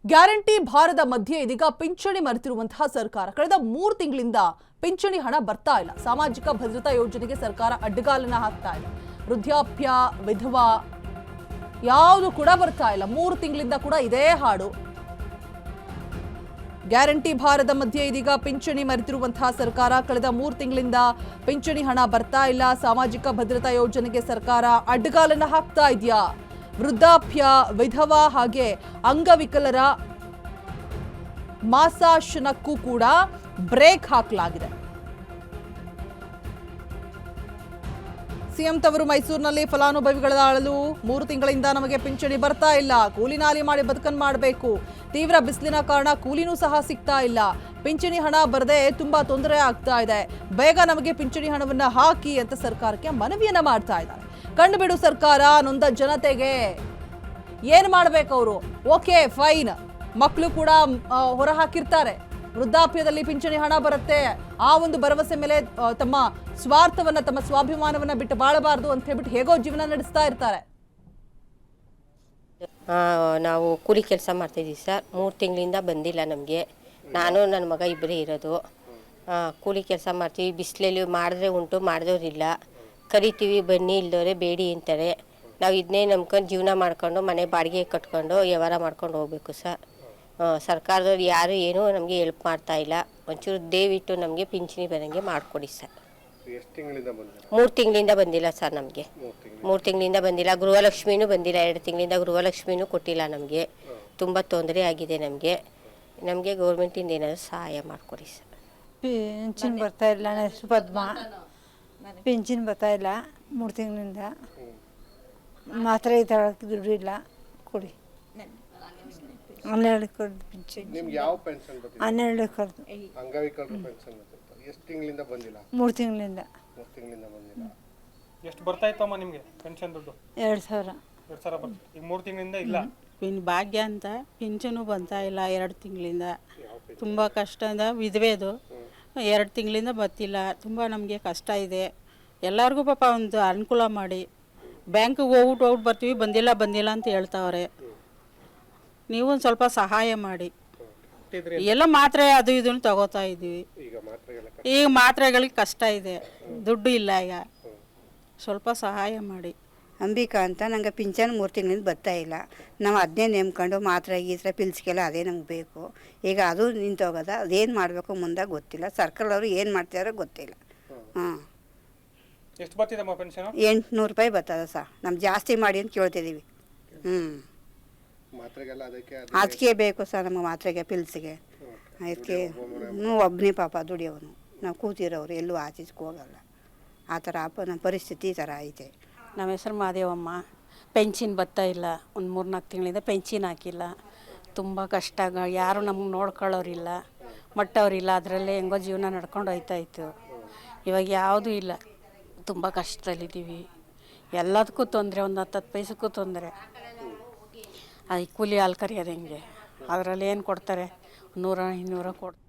Guarantee ಭಾರದ ಮಧ್ಯೆ ಇದೀಗ ಪಿಂಚಣಿ ಮರೆತಿರುವಂತಹ ಸರ್ಕಾರ ಕಳೆದ 3 ತಿಂಗಳಿಂದ ಪಿಂಚಣಿ ಹಣ ಬರ್ತಾ ಇಲ್ಲ. ಸಾಮಾಜಿಕ ಭದ್ರತಾ ಯೋಜನೆಗೆ ಸರ್ಕಾರ ಅಡ್ಡಗಾಲನ್ನ ಹಾಕ್ತಾ ಇದೆ. ವೃದ್ಧಾಪ್ಯ, ವಿಧವಾ ಯಾವುದು ಕೂಡ ಬರ್ತಾ ಇಲ್ಲ. 3 ತಿಂಗಳಿಂದ ಕೂಡ ಇದೇ ಹಾಡು. ಗ್ಯಾರಂಟಿ ಭಾರದ ಮಧ್ಯೆ ಇದೀಗ ಪಿಂಚಣಿ ಮರೆತಿರುವಂತಹ ಸರ್ಕಾರ ಕಳೆದ 3 ತಿಂಗಳಿಂದ ಪಿಂಚಣಿ ಹಣ ಬರ್ತಾ ಇಲ್ಲ. ಸಾಮಾಜಿಕ ಭದ್ರತಾ ಯೋಜನೆಗೆ ಸರ್ಕಾರ ಅಡ್ಡಗಾಲನ್ನ ಹಾಕ್ತಾ ಇದೆಯಾ? ವೃದ್ಧಾಪ್ಯ, ವಿಧವಾ ಹಾಗೆ ಅಂಗವಿಕಲರ ಮಾಸಾಶನಕ್ಕೂ ಕೂಡ ಬ್ರೇಕ್ ಹಾಕಲಾಗಿದೆ. ಸಿಎಂ ತವರು ಮೈಸೂರಿನಲ್ಲಿ ಫಲಾನುಭವಿಗಳ ಆಳಲು 3 ತಿಂಗಳಿಂದ ನಮಗೆ ಪಿಂಚಣಿ ಬರ್ತಾ ಇಲ್ಲ. ಕೂಲಿ ನಾಲಿ ಮಾಡಿ ಬದುಕನ್ನು ಮಾಡಬೇಕು. ತೀವ್ರ ಬಿಸಿಲಿನ ಕಾರಣ ಕೂಲಿನೂ ಸಹ ಸಿಗ್ತಾ ಇಲ್ಲ. ಪಿಂಚಣಿ ಹಣ ಬರದೆ ತುಂಬಾ ತೊಂದರೆ ಆಗ್ತಾ ಇದೆ. ಬೇಗ ನಮಗೆ ಪಿಂಚಣಿ ಹಣವನ್ನ ಹಾಕಿ ಅಂತ ಸರ್ಕಾರಕ್ಕೆ ಮನವಿಯನ್ನ ಮಾಡ್ತಾ ಇದ್ದಾರೆ. ಕಂಡುಬಿಡು ಸರ್ಕಾರ ನೊಂದ ಜನತೆಗೆ ಏನ್ ಮಾಡ್ಬೇಕು ಅವರು? ಓಕೆ ಫೈನ್, ಮಕ್ಕಳು ಕೂಡ ಹೊರ ಹಾಕಿರ್ತಾರೆ. ವೃದ್ಧಾಪ್ಯದಲ್ಲಿ ಪಿಂಚಣಿ ಹಣ ಬರುತ್ತೆ, ಆ ಒಂದು ಭರವಸೆ ಮೇಲೆ ತಮ್ಮ ಸ್ವಾರ್ಥವನ್ನ, ತಮ್ಮ ಸ್ವಾಭಿಮಾನವನ್ನ ಬಿಟ್ಟು ಬಾಳಬಾರದು ಅಂತ ಹೇಳ್ಬಿಟ್ಟು ಹೇಗೋ ಜೀವನ ನಡೆಸ್ತಾ ಇರ್ತಾರೆ. ನಾವು ಕೂಲಿ ಕೆಲಸ ಮಾಡ್ತಾಯಿದ್ದೀವಿ ಸರ್. 3 ತಿಂಗಳಿಂದ ಬಂದಿಲ್ಲ ನಮಗೆ. ನಾನು ನನ್ನ ಮಗ ಇಬ್ಬರೇ ಇರೋದು. ಕೂಲಿ ಕೆಲಸ ಮಾಡ್ತೀವಿ. ಬಿಸಿಲಲ್ಲಿ ಮಾಡಿದ್ರೆ ಉಂಟು, ಮಾಡಿದವ್ರಿಲ್ಲ. ಕರಿತೀವಿ, ಬನ್ನಿ, ಇಲ್ದವ್ರೆ ಬೇಡಿ ಅಂತಾರೆ. ನಾವು ಇದನ್ನೇ ನಂಬ್ಕೊಂಡು ಜೀವನ ಮಾಡ್ಕೊಂಡು ಮನೆ ಬಾಡಿಗೆ ಕಟ್ಕೊಂಡು ವ್ಯವಹಾರ ಮಾಡ್ಕೊಂಡು ಹೋಗ್ಬೇಕು ಸರ್. ಸರ್ಕಾರದವ್ರು ಯಾರು ಏನೂ ನಮಗೆ ಹೆಲ್ಪ್ ಮಾಡ್ತಾ ಇಲ್ಲ. ಒಂಚೂರು ದಯವಿಟ್ಟು ನಮಗೆ ಪಿಂಚಣಿ ಬರೋಂಗೆ ಮಾಡಿಕೊಡಿ ಸರ್. 3 ತಿಂಗಳಿಂದ ಬಂದಿಲ್ಲ ಸರ್ ನಮಗೆ. 3 ತಿಂಗಳಿಂದ ಬಂದಿಲ್ಲ. ಗೃಹಲಕ್ಷ್ಮಿನೂ ಬಂದಿಲ್ಲ. 2 ತಿಂಗಳಿಂದ ಗೃಹಲಕ್ಷ್ಮಿನೂ ಕೊಟ್ಟಿಲ್ಲ ನಮಗೆ. ತುಂಬ ತೊಂದರೆ ಆಗಿದೆ ನಮಗೆ. ಗೌರ್ಮೆಂಟಿಂದ ಏನಾದರೂ ಸಹಾಯ ಮಾಡಿಕೊಡಿ ಸರ್. ಪಿಂಚಣಿ ಬರ್ತಾ ಇಲ್ಲ. ಪದ್ಮ ಪಿಂಚಣಿ ಬರ್ತಾ ಇಲ್ಲ 3 ತಿಂಗಳಿಂದ. ಮಾತ್ರ ತಗೊಳಕ್ಕೆ ದುಡ್ಡು ಇಲ್ಲ, ಕೊಡಿ. 12 ಕೊಡಿ ಪಿಂಚಣಿ. ನಿಮ್ಗೆ ಯಾವ ಪೆನ್ಷನ್ ಬರ್ತಿದೆ? 12 ಕೊಡಿ. ಅಂಗವಿಕಲರ ಪೆನ್ಷನ್ ಬರ್ತಿದೆ. ಎಷ್ಟು ತಿಂಗಳಿಂದ ಬಂದಿಲ್ಲ? 3 ತಿಂಗಳಿಂದ. 3 ತಿಂಗಳಿಂದ ಬಂದಿಲ್ಲ. ಎಷ್ಟು ಬರ್ತಾ ಇತ್ತಮ್ಮ ನಿಮಗೆ ಪೆನ್ಷನ್ ದುಡ್ಡು? 2000. 2000 ಬರ್ತಿತ್ತು. ಈಗ 3 ತಿಂಗಳಿಂದ ಇಲ್ಲ. ಭಾಗ್ಯ ಅಂತ ಪಿಂಚನು ಬರ್ತಾ ಇಲ್ಲ 2 ತಿಂಗಳಿಂದ. ತುಂಬ ಕಷ್ಟದ ವಿಧವೆದು 2 ತಿಂಗಳಿಂದ ಬರ್ತಿಲ್ಲ. ತುಂಬ ನಮಗೆ ಕಷ್ಟ ಇದೆ. ಎಲ್ಲರಿಗೂ ಪಾಪ ಒಂದು ಅನುಕೂಲ ಮಾಡಿ. ಬ್ಯಾಂಕಿಗೆ ಹೋಗ್ಬಿಟ್ಟು ಬರ್ತೀವಿ, ಬಂದಿಲ್ಲ ಅಂತ ಹೇಳ್ತಾವ್ರೆ. ನೀವು ಒಂದು ಸ್ವಲ್ಪ ಸಹಾಯ ಮಾಡಿ. ಎಲ್ಲ ಮಾತ್ರೆ ಅದು ಇದನ್ನು ತಗೋತಾ ಇದ್ದೀವಿ. ಈಗ ಮಾತ್ರೆಗಳಿಗೆ ಕಷ್ಟ ಇದೆ, ದುಡ್ಡು ಇಲ್ಲ. ಈಗ ಸ್ವಲ್ಪ ಸಹಾಯ ಮಾಡಿ. ಅಂಬಿಕಾ ಅಂತ. ನಂಗೆ ಪಿಂಚಣಿ 3 ತಿಂಗಳಿಂದ ಬರ್ತಾ ಇಲ್ಲ. ನಾವು ಅದನ್ನೇ ನೆಮ್ಕೊಂಡು ಮಾತ್ರೆ ಗೀತ್ರೆ ಪಿಲ್ಸ್ಗೆಲ್ಲ ಅದೇ ನಮ್ಗೆ ಬೇಕು. ಈಗ ಅದು ನಿಂತೋಗೋದ. ಅದೇನು ಮಾಡಬೇಕು ಮುಂದೆ ಗೊತ್ತಿಲ್ಲ. ಸರ್ಕಾರದವರು ಏನು ಮಾಡ್ತಾರೋ ಗೊತ್ತಿಲ್ಲ. ಎಷ್ಟು ಬರ್ತಿದಮ್ಮ ಪೆನ್ಷನ್? 800 ರೂಪಾಯಿ ಬರ್ತದೆ ಸರ್. ನಮ್ಗೆ ಜಾಸ್ತಿ ಮಾಡಿ ಅಂತ ಕೇಳ್ತಿದ್ದೀವಿ. ಅದಕ್ಕೆ ಬೇಕು ಸರ್ ನಮಗೆ ಮಾತ್ರೆಗೆ, ಪಿಲ್ಸ್ಗೆ. ಅದಕ್ಕೆ ಒಬ್ಬನೇ ಪಾಪ ದುಡಿಯೋನು. ನಾವು ಕೂತಿರೋರು, ಎಲ್ಲೂ ಆಚೆಗೆ ಹೋಗಲ್ಲ. ಆ ಥರ ನಮ್ಮ ಪರಿಸ್ಥಿತಿ ಈ ಥರ ಐತೆ. ನಮ್ಮ ಹೆಸರು ಮಾದೇವಮ್ಮ. ಪೆನ್ಷನ್ ಬರ್ತಾ ಇಲ್ಲ. ಒಂದು 3-4 ತಿಂಗಳಿಂದ ಪೆನ್ಷನ್ ಹಾಕಿಲ್ಲ. ತುಂಬ ಕಷ್ಟ. ಯಾರು ನಮ್ಗೆ ನೋಡ್ಕೊಳ್ಳೋರಿಲ್ಲ, ಮಟ್ಟವರಿಲ್ಲ. ಅದರಲ್ಲೇ ಹೆಂಗೋ ಜೀವನ ನಡ್ಕೊಂಡು ಹೋಯ್ತಾಯಿತ್ತು. ಇವಾಗ ಯಾವುದೂ ಇಲ್ಲ. ತುಂಬ ಕಷ್ಟದಲ್ಲಿದ್ದೀವಿ. ಎಲ್ಲದಕ್ಕೂ ತೊಂದರೆ. ಒಂದು 10 ಪೈಸಕ್ಕೂ ತೊಂದರೆ. ಅದು ಕೂಲಿ ಹಾಲು ಕರಿಯೋದು ಹೆಂಗೆ? ಅದರಲ್ಲಿ ಏನು ಕೊಡ್ತಾರೆ? 100-200 ಕೊಡ್ತಾರೆ.